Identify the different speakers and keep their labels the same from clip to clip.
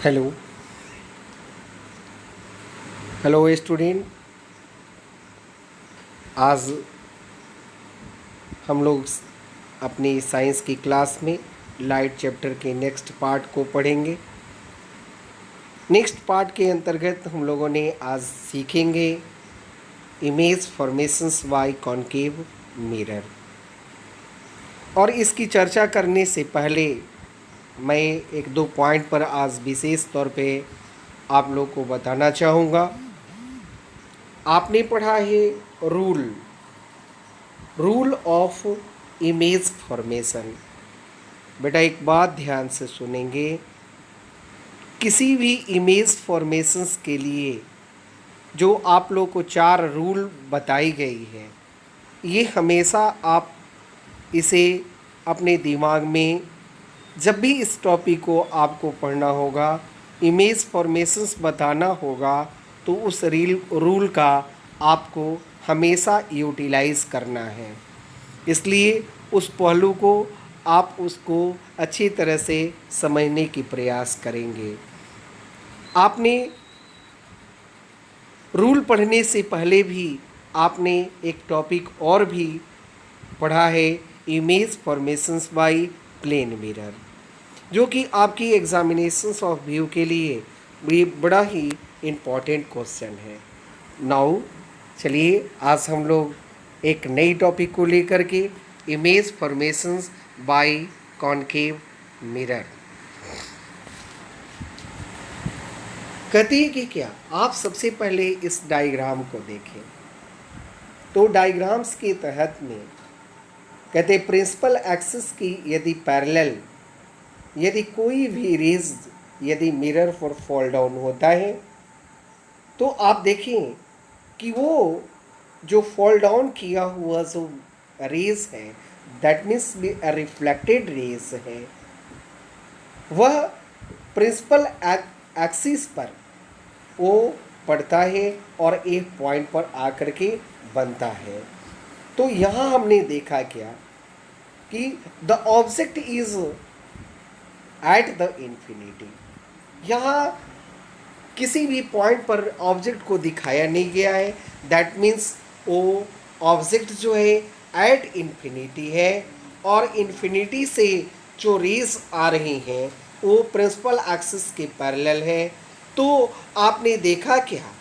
Speaker 1: Hello hello student. आज हम लोग अपनी साइंस की क्लास में लाइट चैप्टर के नेक्स्ट पार्ट को पढ़ेंगे। नेक्स्ट पार्ट के अंतर्गत हम लोगों ने आज सीखेंगे image formations by concave mirror. और इसकी चर्चा करने से पहले मैं एक दो पॉइंट पर आज विशेष तौर पे आप लोग को बताना चाहूँगा। आपने पढ़ा है rule rule of image formation. बेटा एक बात ध्यान से सुनेंगे, किसी भी इमेज फॉर्मेशंस के लिए जो आप लोग को 4 रूल बताई गई है, ये हमेशा आप इसे अपने दिमाग में जब भी इस टॉपिक को आपको पढ़ना होगा, इमेज फॉर्मेशंस बताना होगा, तो उस रूल का आपको हमेशा यूटिलाइज़ करना है। इसलिए उस पहलू को आप उसको अच्छी तरह से समझने की प्रयास करेंगे। आपने रूल पढ़ने से पहले भी आपने एक टॉपिक और भी पढ़ा है, image formations by plane mirror, जो कि आपकी एग्जामिनेशंस ऑफ व्यू के लिए भी बड़ा ही इम्पॉर्टेंट क्वेश्चन है। नाउ चलिए आज हम लोग एक नई टॉपिक को लेकर के image formations by concave mirror कहती है कि क्या। आप सबसे पहले इस डायग्राम को देखें तो डायग्राम्स के तहत में कहते प्रिंसिपल एक्सिस की यदि पैरेलल यदि कोई भी रेज यदि मिरर पर फॉल डाउन होता है तो आप देखें कि वो जो फॉल डाउन किया हुआ जो रेज है, दैट मीन्स रिफ्लेक्टेड रेज है, वह प्रिंसिपल एक्सिस पर वो पड़ता है और एक पॉइंट पर आकर के बनता है। तो यहाँ हमने देखा क्या कि the object is at the infinity. यहाँ किसी भी पॉइंट पर ऑब्जेक्ट को दिखाया नहीं गया है, दैट मीन्स वो ऑब्जेक्ट जो है एट इन्फिनिटी है और इन्फिनिटी से जो रेज आ रही हैं वो प्रिंसिपल एक्सिस के पैरेलल है। तो आपने देखा क्या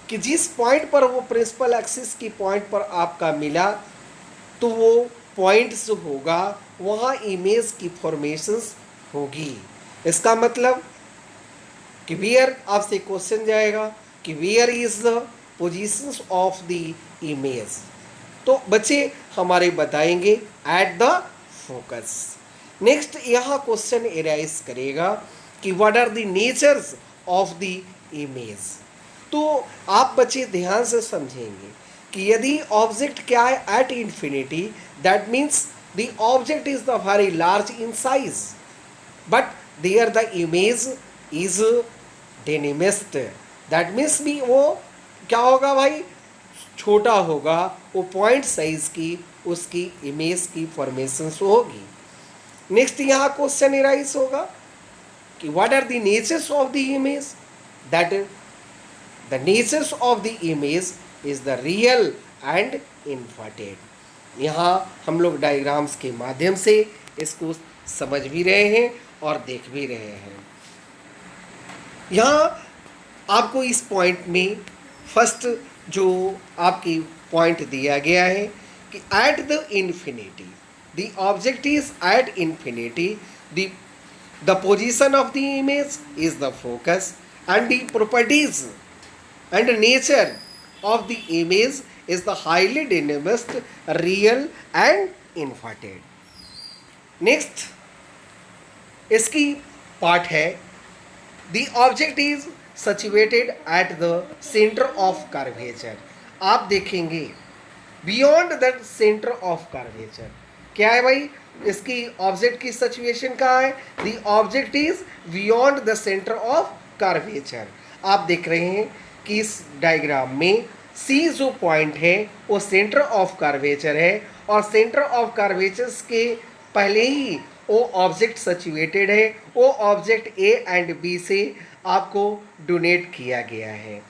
Speaker 1: कि जिस पॉइंट पर वो प्रिंसिपल एक्सिस की पॉइंट पर आपका मिला, तो वो पॉइंट जो होगा वहाँ इमेज की फॉर्मेशंस होगी। इसका मतलब कि वेयर आपसे क्वेश्चन जाएगा कि where is the positions of the image, तो बच्चे हमारे बताएंगे एट द फोकस। नेक्स्ट यहाँ क्वेश्चन एराइज करेगा कि what are the natures of the image. तो आप बच्चे ध्यान से समझेंगे कि यदि ऑब्जेक्ट क्या है at infinity, that means the object is the very large in size, but there the image is diminished. That means भी वो क्या होगा भाई, छोटा होगा, वो पॉइंट साइज की उसकी इमेज की फॉर्मेशंस होगी। नेक्स्ट यहाँ क्वेश्चन एराइज होगा कि what are the natures of the image, that the natures of the image is the real and inverted. यहाँ हम लोग डायग्राम्स के माध्यम से इसको समझ भी रहे हैं और देख भी रहे हैं। यहाँ आपको इस पॉइंट में फर्स्ट जो आपकी पॉइंट दिया गया है कि at the infinity the object is at infinity, the position of the image is the focus and the properties and nature of the image is the highly dynamic, real and inverted. Next इसकी part है the object is situated at the center of curvature। आप देखेंगे beyond the center of curvature क्या है भाई, इसकी object की situation कहाँ है, the object is beyond the center of curvature। आप देख रहे हैं कि इस डायग्राम में सी जो पॉइंट है वो सेंटर ऑफ कर्वेचर है और सेंटर ऑफ कर्वेचर्स के पहले ही वो ऑब्जेक्ट सिचुएटेड है, वो ऑब्जेक्ट ए एंड बी से आपको डोनेट किया गया है।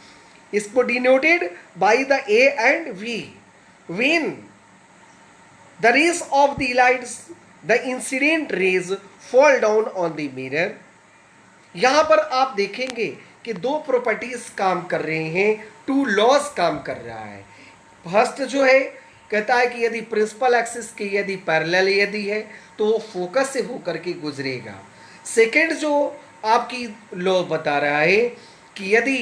Speaker 1: इसको denoted by the A and B when the rays of the lights the incident rays fall down on the mirror. यहां पर आप देखेंगे कि दो प्रॉपर्टीज काम कर रहे हैं, टू लॉज काम कर रहा है। फर्स्ट जो है कहता है कि यदि प्रिंसिपल एक्सिस की यदि पैरेलल यदि है तो वो फोकस से होकर के गुजरेगा। सेकंड जो आपकी लॉ बता रहा है कि यदि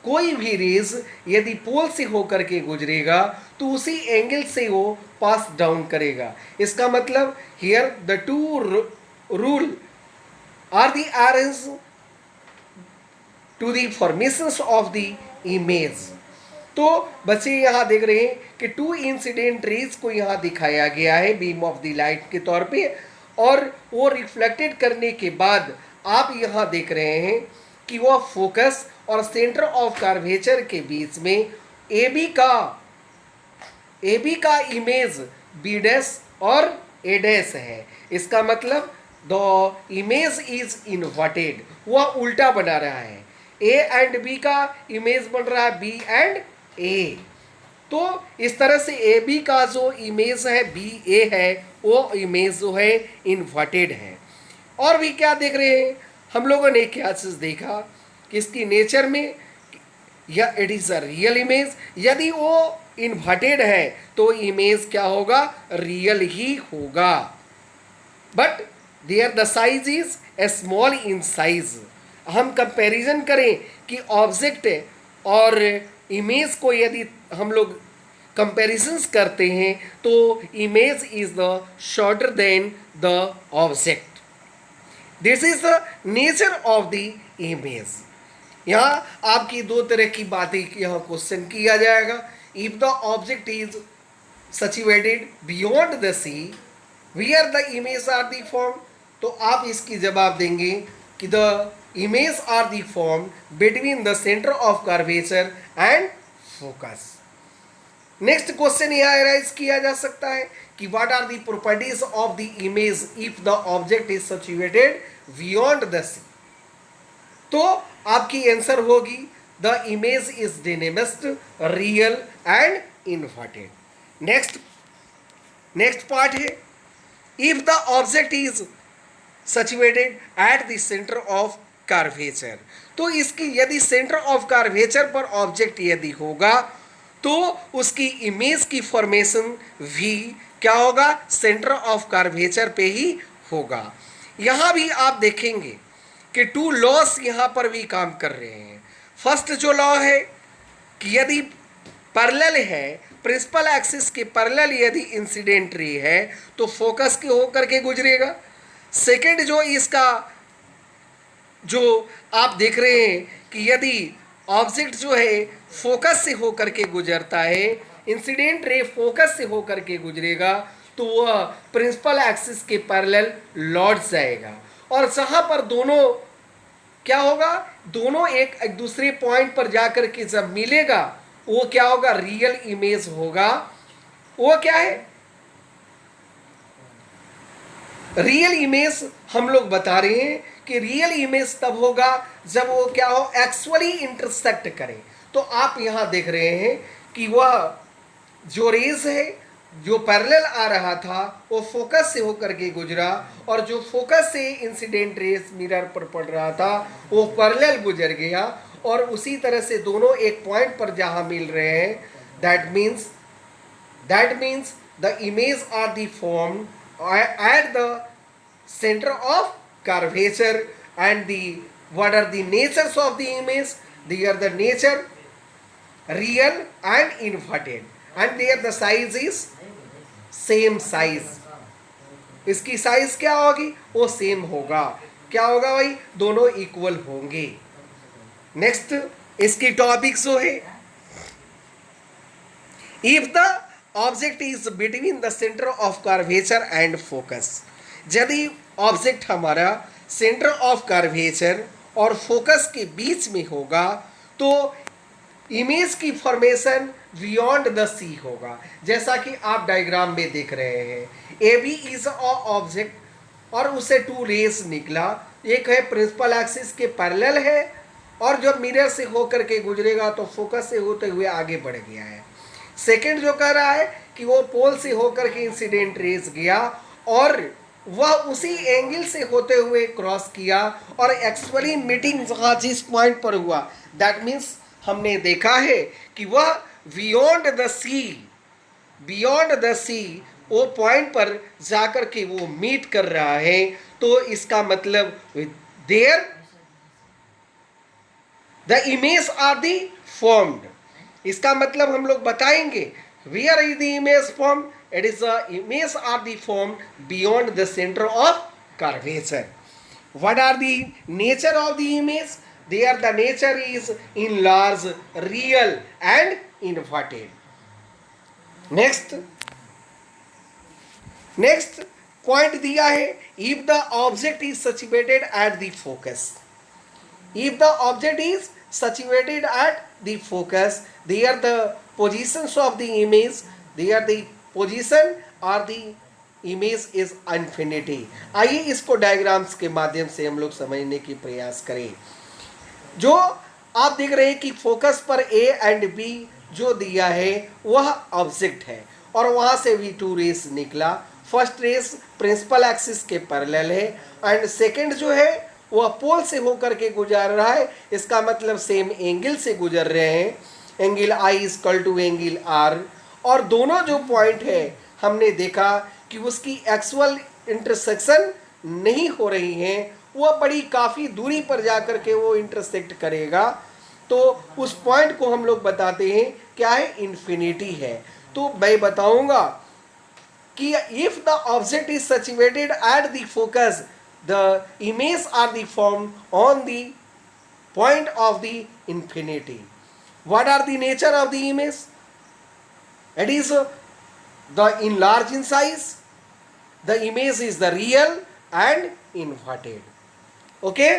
Speaker 1: कोई भी रेज यदि पोल से होकर के गुजरेगा तो उसी एंगल से वो पास डाउन करेगा। इसका मतलब here the two rule are the errors to the formations of the image. तो बच्चे यहाँ देख रहे हैं कि टू इंसिडेंट रेज को यहाँ दिखाया गया है बीम ऑफ द लाइट के तौर पे, और वो रिफ्लेक्टेड करने के बाद आप यहाँ देख रहे हैं कि वह फोकस और सेंटर ऑफ कर्वेचर के बीच में ए बी का इमेज बी डैश और ए डैश है। इसका मतलब द इमेज इज इनवर्टेड, वह उल्टा बना रहा है। ए एंड बी का इमेज बन रहा है बी एंड ए। तो इस तरह से ए बी का जो इमेज है बी ए है वो इमेज जो है इनवर्टेड है। और भी क्या देख रहे हैं हम लोगों ने, क्या चीज देखा कि इसकी नेचर में या it is a real image, यदि वो इनवर्टेड है तो इमेज क्या होगा, रियल ही होगा। But there the size is a small in size. हम कंपैरिजन करें कि ऑब्जेक्ट और इमेज को यदि हम लोग कंपैरिजन्स करते हैं तो image is the shorter than the object. This is the nature of the image. यहाँ आपकी दो तरह की बातें यहाँ क्वेश्चन किया जाएगा। If the object is situated beyond the C where the image are the form, तो आप इसकी जवाब देंगे कि the image are the form between the centre of curvature and focus. Next question यहाँ राइज किया जा सकता है कि what are the properties of the image if the object is situated beyond the C. तो आपकी आंसर होगी the image is dynamic, real and inverted. Next part है if the object is situated at the centre of curvature. तो इसकी यदि centre of curvature पर object यदि होगा तो उसकी इमेज की फॉर्मेशन भी क्या होगा, सेंटर ऑफ कर्वेचर पे ही होगा। यहाँ भी आप देखेंगे कि टू लॉस यहाँ पर भी काम कर रहे हैं। फर्स्ट जो लॉ है कि यदि पैरेलल है, प्रिंसिपल एक्सिस के पैरेलल यदि इंसिडेंट रे है तो फोकस के होकर के गुजरेगा। सेकंड जो इसका जो आप देख रहे हैं कि यदि ऑब्जेक्ट जो है फोकस से होकर के गुजरता है, इंसिडेंट रे फोकस से होकर के गुजरेगा तो वह प्रिंसिपल एक्सिस के पैरेलल लौट जाएगा। और जहाँ पर दोनों क्या होगा, दोनों एक दूसरे पॉइंट पर जाकर के जब मिलेगा वो क्या होगा, रियल इमेज होगा। वो क्या है, रियल इमेज हम लोग बता रहे हैं कि रियल इमेज तब होगा जब वो क्या हो, एक्चुअली इंटरसेक्ट करे। तो आप यहाँ देख रहे हैं कि वह जो रेज है जो पैरेलल आ रहा था वो फोकस से होकर के गुजरा, और जो फोकस से इंसिडेंट रेज मिरर पर पड़ रहा था वो पैरेलल गुजर गया, और उसी तरह से दोनों एक पॉइंट पर जहाँ मिल रहे हैं, that means the image are the form at the center of curvature, and what are the natures of the image? They are the nature real and inverted, and there the size is same size. इसकी size क्या होगी, वो same होगा। क्या होगा भाई, दोनों equal होंगे। नेक्स्ट इसकी टॉपिक जो है, if the object is between the centre of curvature and focus. यदि ऑब्जेक्ट हमारा सेंटर ऑफ कर्वेचर और फोकस के बीच में होगा तो इमेज की फॉर्मेशन बियॉन्ड द सी होगा, जैसा कि आप डायग्राम में देख रहे हैं। A B is a object और उसे टू रेस निकला। एक है प्रिंसिपल एक्सिस के पैरेलल है, और जब मिरर से होकर के गुजरेगा तो फोकस से होते हुए आगे बढ़ गया है। सेकंड जो कह रहा है कि वो पोल से होकर के इंसिडेंट रेस गया और वह उसी एंगल से होते हुए क्रॉस किया, और एक्चुअली मीटिंग जहाँ जिस पॉइंट पर हुआ, दैट मीन्स हमने देखा है कि वह बियॉन्ड द सी वो पॉइंट पर जाकर के वो मीट कर रहा है। तो इसका मतलब there the image are the formed. इसका मतलब हम लोग बताएंगे where is the image form, it is the image are the form beyond the centre of curvature. What are the nature of the image, there the nature is in large, real and inverted. Next point दिया है, if the object is situated at the focus, if the object is situated at the focus, there the positions of the image, there the position or the image is infinity। आइए इसको diagrams के माध्यम से हम लोग समझने की प्रयास करें। जो आप देख रहे हैं कि फोकस पर ए एंड बी जो दिया है वह ऑब्जेक्ट है, और वहाँ से भी टू रेस निकला। फर्स्ट रेस प्रिंसिपल एक्सिस के पैरेलल है, एंड सेकंड जो है वह पोल से होकर के गुजर रहा है। इसका मतलब सेम एंगल से गुजर रहे हैं, angle I equal to angle R. और दोनों जो पॉइंट है हमने देखा कि उसकी एक्चुअल इंटरसेक्शन नहीं हो रही है, वह बड़ी काफ़ी दूरी पर जाकर के वो इंटरसेक्ट करेगा। तो उस पॉइंट को हम लोग बताते हैं क्या है, इन्फिनिटी है। तो मैं बताऊंगा कि if the object is situated at the focus, the image are the formed on the point of the infinity. What are the nature of the image? It is the enlarged in size, the image is the real and inverted. Okay?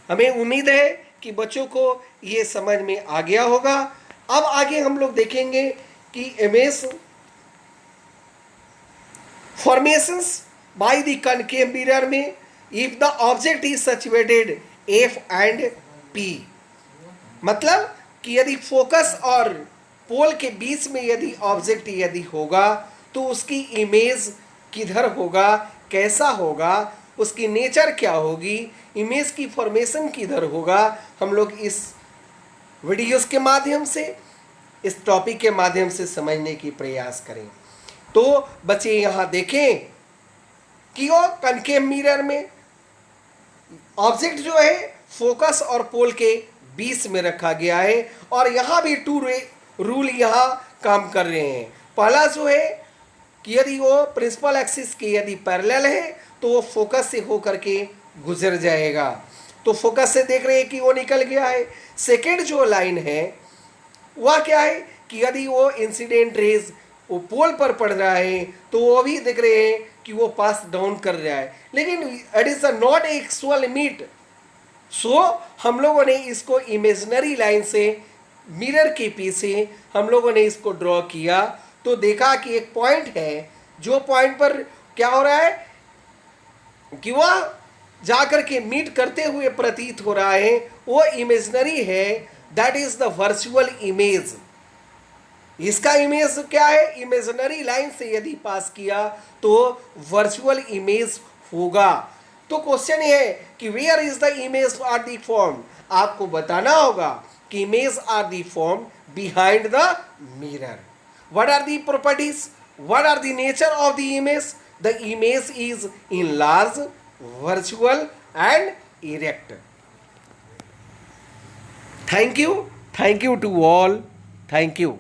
Speaker 1: हमें उम्मीद है कि बच्चों को ये समझ में आ गया होगा। अब आगे हम लोग देखेंगे कि image formations by the concave mirror में, if the object is situated F and P, मतलब कि यदि फोकस और पोल के बीच में यदि ऑब्जेक्ट यदि होगा तो उसकी इमेज किधर होगा, कैसा होगा, उसकी नेचर क्या होगी, इमेज की फॉर्मेशन किधर होगा, हम लोग इस वीडियोस के माध्यम से, इस टॉपिक के माध्यम से समझने की प्रयास करें। तो बच्चे यहाँ देखें कि वो कनकेव मिरर में ऑब्जेक्ट जो है फोकस और पोल के बीच में रखा गया है, और यहाँ भी टू रूल यहाँ काम कर रहे हैं। पहला जो है कि यदि वो प्रिंसिपल एक्सिस के यदि पैरेलल है तो वो फोकस से होकर के गुजर जाएगा, तो फोकस से देख रहे हैं कि वो निकल गया है। सेकेंड जो लाइन है वह क्या है कि यदि वो इंसिडेंट रेज वो पोल पर पड़ रहा है तो वो भी देख रहे हैं कि वो पास डाउन कर रहा है, लेकिन it is not actual meet. So हम लोगों ने इसको इमेजिनरी लाइन से मिरर के पीछे हम लोगों ने इसको ड्रॉ किया, तो देखा कि एक पॉइंट है, जो पॉइंट पर क्या हो रहा है कि वह जाकर के मीट करते हुए प्रतीत हो रहा है, वो इमेजिनरी है, that is the virtual image. इसका इमेज क्या है, इमेजिनरी लाइन से यदि पास किया तो वर्चुअल इमेज होगा। तो क्वेश्चन ये है कि where is the image are the form, आपको बताना होगा कि image are the form behind the mirror. What are the properties, what are the nature of the image, the image is in large, virtual and erect. Thank you to all, thank you.